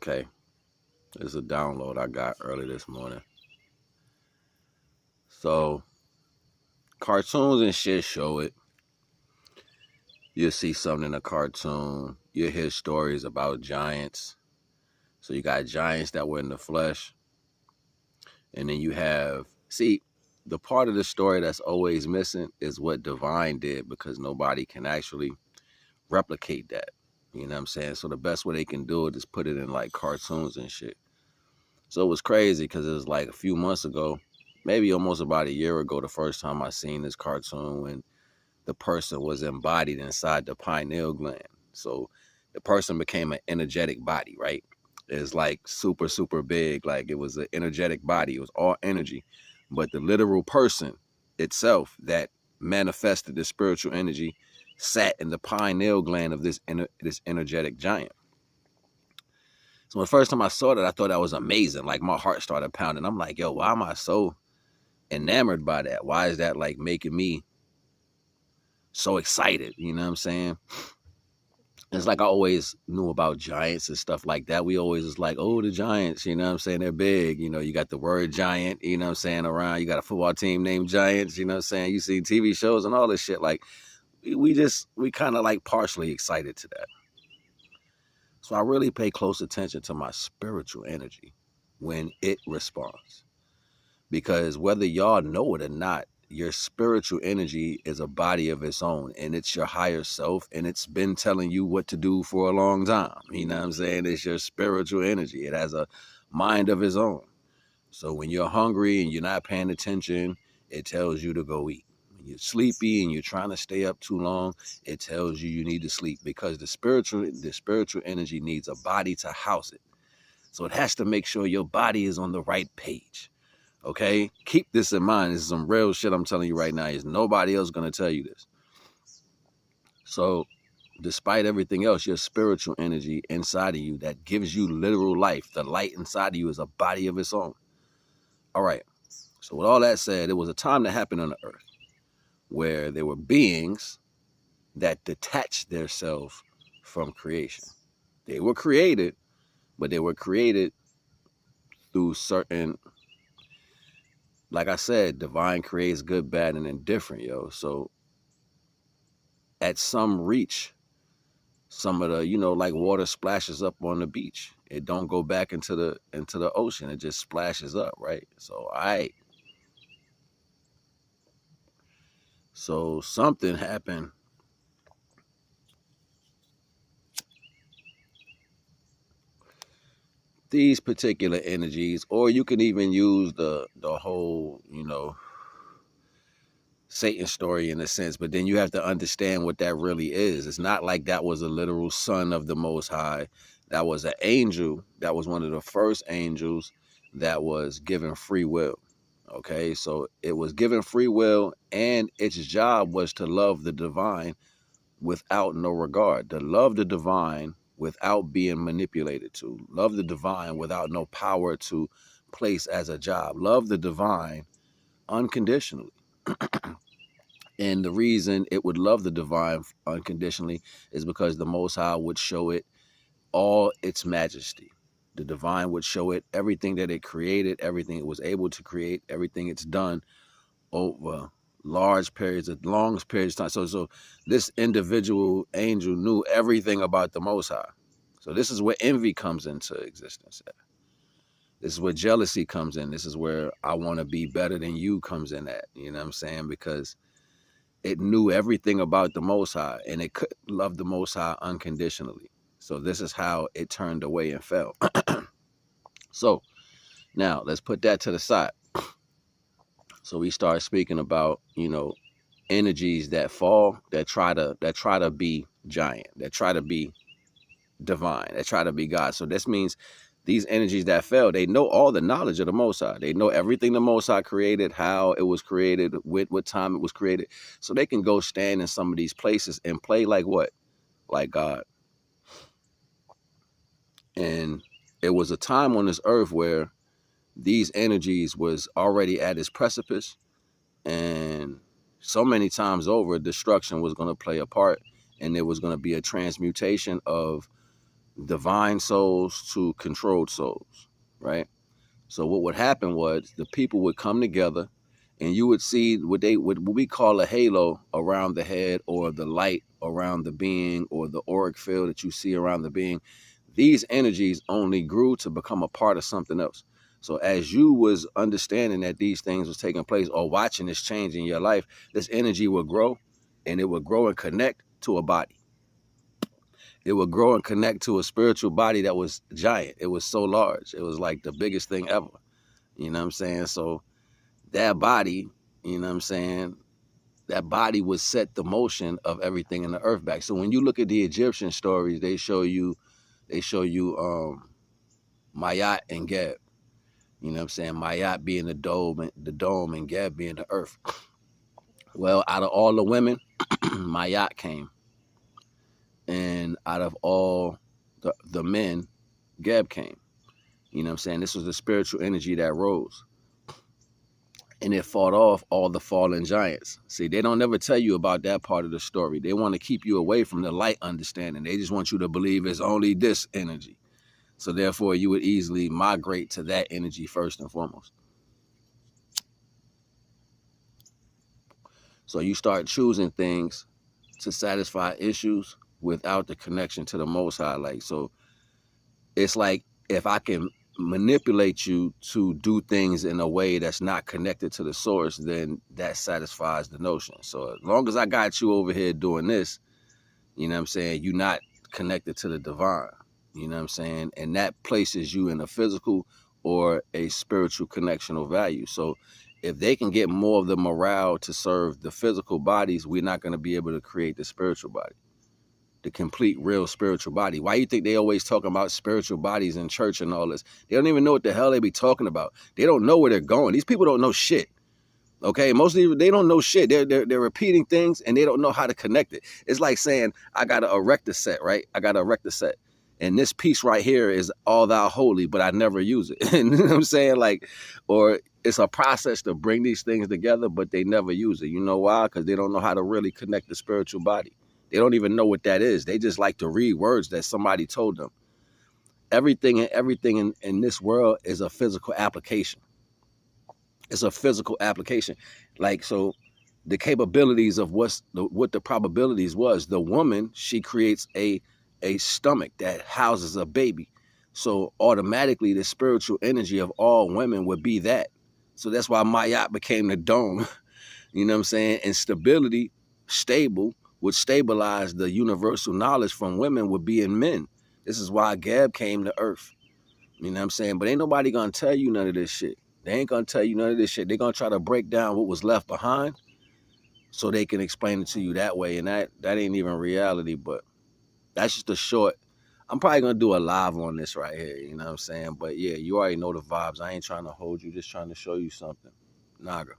Okay, this is a download I got early this morning. So, cartoons and shit show it. You'll see something in a cartoon. You'll hear stories about giants. So, you got giants that were in the flesh. And then you have, see, the part of the story that's always missing is what Divine did because nobody can actually replicate that. You know what I'm saying? So, the best way they can do it is put it in like cartoons and shit. So, it was crazy because it was like a few months ago, maybe almost about a year ago, the first time I seen this cartoon when the person was embodied inside the pineal gland. So the person became an energetic body, right? It's like super, super big. Like it was an energetic body. It was all energy. But the literal person itself that manifested the spiritual energy sat in the pineal gland of this energetic giant. So the first time I saw that, I thought that was amazing. Like my heart started pounding. I'm like, yo, why am I so enamored by that? Why is that like making me so excited? You know what I'm saying? It's like I always knew about giants and stuff like that. We always was like, oh, the Giants, you know what I'm saying? They're big. You know, you got the word giant, you know what I'm saying, around. You got a football team named Giants, you know what I'm saying? You see TV shows and all this shit. Like, we kind of like partially excited to that. So I really pay close attention to my spiritual energy when it responds. Because whether y'all know it or not, your spiritual energy is a body of its own, and it's your higher self, and it's been telling you what to do for a long time. You know what I'm saying? It's your spiritual energy. It has a mind of its own. So when you're hungry and you're not paying attention, it tells you to go eat. When you're sleepy and you're trying to stay up too long, it tells you need to sleep because the spiritual energy needs a body to house it. So it has to make sure your body is on the right page. Okay, keep this in mind. This is some real shit I'm telling you right now. Is nobody else gonna tell you this. So, despite everything else, your spiritual energy inside of you that gives you literal life, the light inside of you is a body of its own. All right. So, with all that said, there was a time that happened on the earth where there were beings that detached themselves from creation. They were created, but they were created through certain, like I said, divine creates good, bad, and indifferent, yo. So at some reach, some of the, like water splashes up on the beach. It don't go back into the ocean. It just splashes up, right? So so something happened. These particular energies, or you can even use the whole, Satan story in a sense, but then you have to understand what that really is. It's not like that was a literal son of the Most High. That was an angel. That was one of the first angels that was given free will. Okay, so it was given free will, and its job was to love the divine without no regard, to love the divine without being manipulated to, love the divine without no power to place as a job, love the divine unconditionally. And the reason it would love the divine unconditionally is because the Most High would show it all its majesty. The divine would show it everything that it created, everything it was able to create, everything it's done over long periods of time. So this individual angel knew everything about the Most High. So this is where envy comes into existence. This is where jealousy comes in. This is where I want to be better than you comes in at. You know what I'm saying? Because it knew everything about the Most High, and it could love the Most High unconditionally. So this is how it turned away and fell. So now let's put that to the side. So we start speaking about, energies that fall, that try to be giant, that try to be divine, that try to be God. So this means these energies that fell, they know all the knowledge of the Most High. They know everything the Most High created, how it was created, with what time it was created. So they can go stand in some of these places and play like what? Like God. And it was a time on this earth where these energies was already at its precipice, and so many times over, destruction was going to play a part, and there was going to be a transmutation of divine souls to controlled souls, right? So what would happen was the people would come together, and you would see what we call a halo around the head, or the light around the being, or the auric field that you see around the being. These energies only grew to become a part of something else. So as you was understanding that these things was taking place, or watching this change in your life, this energy would grow, and it would grow and connect to a body. It would grow and connect to a spiritual body that was giant. It was so large. It was like the biggest thing ever. You know what I'm saying? So that body, you know what I'm saying, that body would set the motion of everything in the earth back. So when you look at the Egyptian stories, they show you Mayat and Geb. You know what I'm saying? Mayat being the dome and Geb being the earth. Well, out of all the women, Mayat came. And out of all the men, Geb came. You know what I'm saying? This was the spiritual energy that rose. And it fought off all the fallen giants. See, they don't never tell you about that part of the story. They want to keep you away from the light understanding. They just want you to believe it's only this energy. So therefore, you would easily migrate to that energy first and foremost. So you start choosing things to satisfy issues without the connection to the Most High. Like, so it's like, if I can manipulate you to do things in a way that's not connected to the source, then that satisfies the notion. So as long as I got you over here doing this, you know what I'm saying, you're not connected to the divine. You know what I'm saying? And that places you in a physical or a spiritual connection or value. So if they can get more of the morale to serve the physical bodies, we're not going to be able to create the spiritual body, the complete, real spiritual body. Why you think they always talking about spiritual bodies in church and all this? They don't even know what the hell they be talking about. They don't know where they're going. These people don't know shit. Okay, mostly they don't know shit. They're repeating things, and they don't know how to connect it. It's like saying, I got to erect a set, right? I got to erect a set. And this piece right here is all thou holy, but I never use it. You know what I'm saying? Like, or it's a process to bring these things together, but they never use it. You know why? Because they don't know how to really connect the spiritual body. They don't even know what that is. They just like to read words that somebody told them. Everything in this world is a physical application. It's a physical application. Like, so the capabilities of what the probabilities was, the woman, she creates a stomach that houses a baby. So automatically the spiritual energy of all women would be that. So that's why Mayat became the dome. You know what I'm saying? And stability, stable, would stabilize the universal knowledge from women would be in men. This is why Geb came to earth. You know what I'm saying? But ain't nobody gonna tell you none of this shit. They ain't gonna tell you none of this shit. They're gonna try to break down what was left behind so they can explain it to you that way. And that ain't even reality, but that's just a short. I'm probably gonna do a live on this right here, you know what I'm saying? But yeah, you already know the vibes. I ain't trying to hold you, just trying to show you something. Naga.